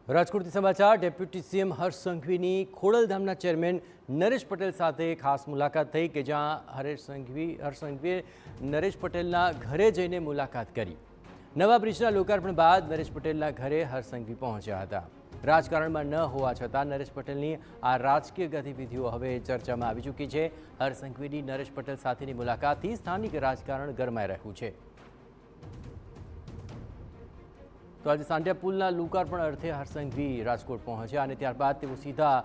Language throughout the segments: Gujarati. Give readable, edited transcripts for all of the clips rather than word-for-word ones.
રાજકોટથી સમાચાર। ડેપ્યુટી સીએમ હર્ષ સંઘવીની ખોડલધામના ચેરમેન નરેશ પટેલ સાથે ખાસ મુલાકાત થઈ કે જ્યાં હર્ષ સંઘવીએ નરેશ પટેલના ઘરે જઈને મુલાકાત કરી। નવા બ્રિજના લોકાર્પણ બાદ નરેશ પટેલના ઘરે હર્ષ સંઘવી પહોંચ્યા હતા। રાજકારણમાં ન હોવા છતાં નરેશ પટેલની આ રાજકીય ગતિવિધિઓ હવે ચર્ચામાં આવી ચૂકી છે। હર્ષ સંઘવીની નરેશ પટેલ સાથેની મુલાકાતથી સ્થાનિક રાજકારણ ગરમાઈ રહ્યું છે। તો આજે સાંઢિયા પુલના લોકાર્પણ અર્થે હર્ષ સંઘવી રાજકોટ પહોંચ્યા અને ત્યારબાદ તેઓ સીધા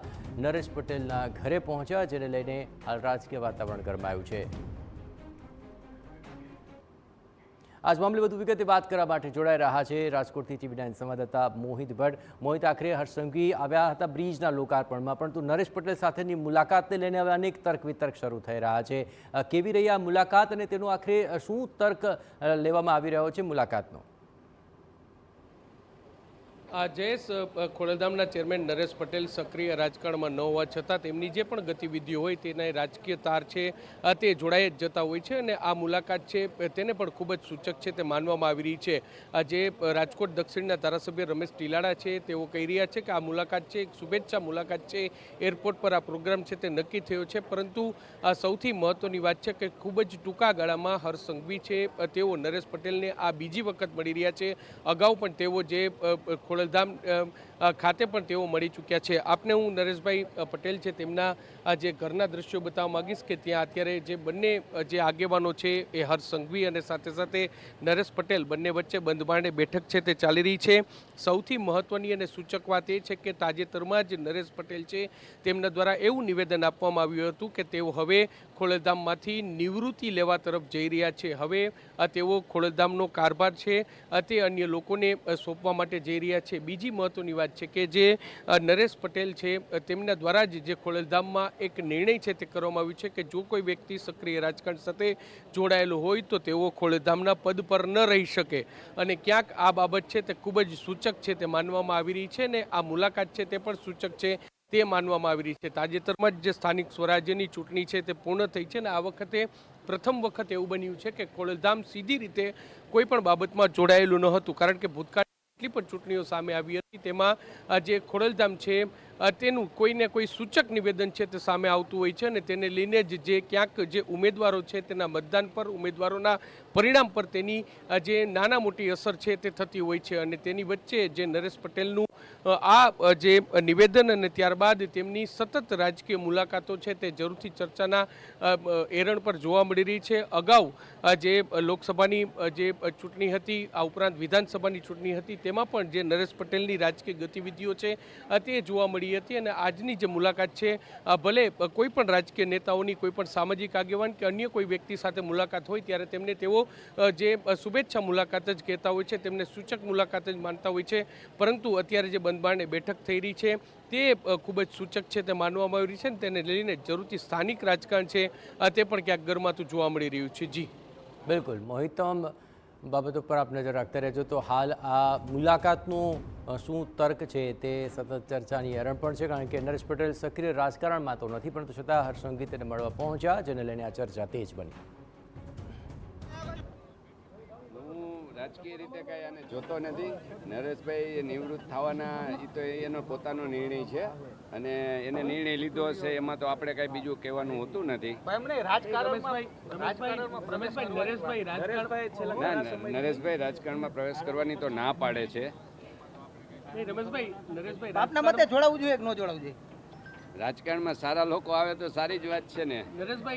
નરેશ પટેલના ઘરે પહોંચ્યા, જેને લઈને હાલ રાજકીય વાતાવરણ ગરમાયું છે। આજ મામલે વધુ વિગતે વાત કરવા માટે જોડાઈ રહ્યા છે રાજકોટથી TV9 સંવાદદાતા મોહિત ભટ્ટ। મોહિત, આખરે હર્ષ સંઘવી આવ્યા હતા બ્રિજના લોકાર્પણમાં, પરંતુ નરેશ પટેલ સાથેની મુલાકાતને લઈને હવે અનેક તર્ક વિતર્ક શરૂ થઈ રહ્યા છે। કેવી રહી આ મુલાકાત અને તેનો આખરે શું તર્ક લેવામાં આવી રહ્યો છે મુલાકાતનો? જયેશ, ખોડલધામના ચેરમેન નરેશ પટેલ સક્રિય રાજકારણમાં ન હોવા છતાં તેમની જે પણ ગતિવિધિઓ હોય તેના રાજકીય તાર છે તે જોડાઈ જ જતા હોય છે અને આ મુલાકાત છે તેને પણ ખૂબ જ સૂચક છે તે માનવામાં આવી રહી છે। જે રાજકોટ દક્ષિણના ધારાસભ્ય રમેશ ટીલાડા છે તેઓ કહી રહ્યા છે કે આ મુલાકાત છે એક શુભેચ્છા મુલાકાત છે। એરપોર્ટ પર આ પ્રોગ્રામ છે તે નક્કી થયો છે, પરંતુ સૌથી મહત્ત્વની વાત છે કે ખૂબ જ ટૂંકા ગાળામાં હર્ષ સંઘવી છે તેઓ નરેશ પટેલને આ બીજી વખત મળી રહ્યા છે। અગાઉ પણ તેઓ જે ખોડલધામ ખાતે પણ તેઓ મળી ચૂક્યા છે। આપને હું નરેશભાઈ પટેલ છે તેમના જે ઘરના દ્રશ્યો બતાવવા માગીશ કે ત્યાં અત્યારે જે બંને જે આગેવાનો છે એ હર્ષ સંઘવી અને સાથે સાથે નરેશ પટેલ બંને વચ્ચે બંધબારણે બેઠક છે તે ચાલી રહી છે। સૌથી મહત્ત્વની અને સૂચક વાત એ છે કે તાજેતરમાં જ નરેશ પટેલ છે તેમના દ્વારા એવું નિવેદન આપવામાં આવ્યું હતું કે તેઓ હવે ખોડલધામમાંથી નિવૃત્તિ લેવા તરફ જઈ રહ્યા છે। હવે તેઓ ખોડલધામનો કારભાર છે તે અન્ય લોકોને સોંપવા માટે જઈ રહ્યા છે। બીજી મહત્વની વાત છે કે જે નરેશ પટેલ છે તેમના દ્વારા જ જે ખોડલધામમાં એક નિર્ણય છે તે કરવામાં આવ્યું છે કે જો કોઈ વ્યક્તિ સક્રિય રાજકારણ સાથે જોડાયેલો હોય તો તેઓ ખોડલધામના પદ પર ન રહી શકે અને ક્યાંક આ બાબત છે તે ખૂબ જ સૂચક છે તે માનવામાં આવી રહી છે અને આ મુલાકાત છે તે પણ સૂચક છે તે માનવામાં આવી રહી છે। તાજેતરમાં જ જે સ્થાનિક સ્વરાજ્યની ચૂંટણી છે તે પૂર્ણ થઈ છે અને આ વખતે પ્રથમ વખત એવું બન્યું છે કે ખોડલધામ સીધી રીતે કોઈ પણ બાબતમાં જોડાયેલું ન હતું, કારણ કે ભૂતકાળ કેટલી પણ ચૂંટણીઓ સામે આવી હતી તેમાં જે ખોડલધામ છે તેનું કોઈને કોઈ સૂચક નિવેદન છે તે સામે આવતું હોય છે અને તેને લઈને જ જે ક્યાંક જે ઉમેદવારો છે તેના મતદાન પર, ઉમેદવારોના પરિણામ પર તેની જે નાના મોટી અસર છે તે થતી હોય છે અને તેની વચ્ચે જે નરેશ પટેલનું આ જે નિવેદન અને ત્યારબાદ તેમની સતત રાજકીય મુલાકાતો છે તે જરૂરથી ચર્ચાના એરણ પર જોવા મળી રહી છે। અગાઉ જે લોકસભાની જે ચૂંટણી હતી, આ ઉપરાંત વિધાનસભાની ચૂંટણી હતી, તેમાં પણ જે નરેશ પટેલની રાજકીય ગતિવિધિઓ છે તે જોવા મળી હતી અને આજની જે મુલાકાત છે ભલે કોઈ પણ રાજકીય નેતાઓની, કોઈ પણ સામાજિક આગેવાન કે અન્ય કોઈ વ્યક્તિ સાથે મુલાકાત હોય ત્યારે તેમને તેઓ જે શુભેચ્છા મુલાકાત જ કહેતા હોય છે, તેમને સૂચક મુલાકાત જ માનતા હોય છે, પરંતુ અત્યારે જે બંધબારણે બેઠક થઈ રહી છે તે ખૂબ જ સૂચક છે તે માનવામાં આવી રહી છે અને તેને લઈને જરૂરથી સ્થાનિક રાજકારણ છે તે પણ ક્યાંક ગરમાતું જોવા મળી રહ્યું છે। જી બિલકુલ મોહિત, બાબતો પર આપ નજર રાખતા રહેજો। તો હાલ આ મુલાકાતનું શું તર્ક છે તે સતત ચર્ચાની એરણ પણ છે, કારણ કે નરેશ પટેલ સક્રિય રાજકારણમાં તો નથી, પરંતુ છતાં હર્ષ સંઘવી તેને મળવા પહોંચ્યા, જેને લઈને આ ચર્ચા તેજ બની। રાજકીય રીતે કાંઈ આને જોતો નથી। નરેશભાઈ નિવૃત્ત થવાના એ તો એનો પોતાનો નિર્ણય છે અને એને નિર્ણય લીધો હશે, એમાં તો આપણે કાંઈ બીજું કહેવાનું હોતું નથી। નરેશભાઈ રાજકારણમાં પ્રવેશ કરવાની તો ના પાડે છે। રાજકારણમાં સારા લોકો આવે તો સારી જ વાત છે ને,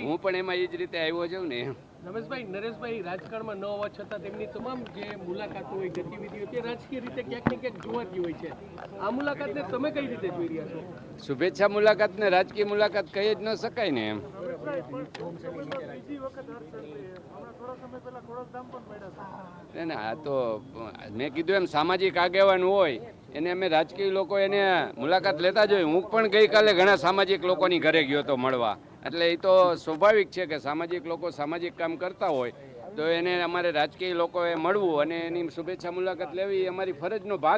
હું પણ એમાં એ જ રીતે આવ્યો છું ને। નરેશભાઈ રાજકારણમાં ન હોવા છતાં તેમની તમામ જે મુલાકાતો હોય, ગતિવિધિઓ તે રાજકીય રીતે ક્યાંક ને ક્યાંક જોવાતી હોય છે। આ મુલાકાતને તમે કઈ રીતે જોઈ રહ્યા છો? શુભેચ્છા મુલાકાત ને રાજકીય મુલાકાત કહી જ ન શકાય ને એમ। આ તો મેં કીધું એમ સામાજિક આગેવાન હોય એને અમે રાજકીય લોકો એને મુલાકાત લેતા જ હોય। હું પણ ગઈકાલે ઘણા સામાજિક લોકોની ઘરે ગયો તો મળવા, એટલે એ તો સ્વાભાવિક છે કે સામાજિક લોકો સામાજિક કામ કરતા હોય તો એને અમારે રાજકીય લોકોએ મળવું અને એની શુભેચ્છા મુલાકાત લેવી એ અમારી ફરજનો ભાગ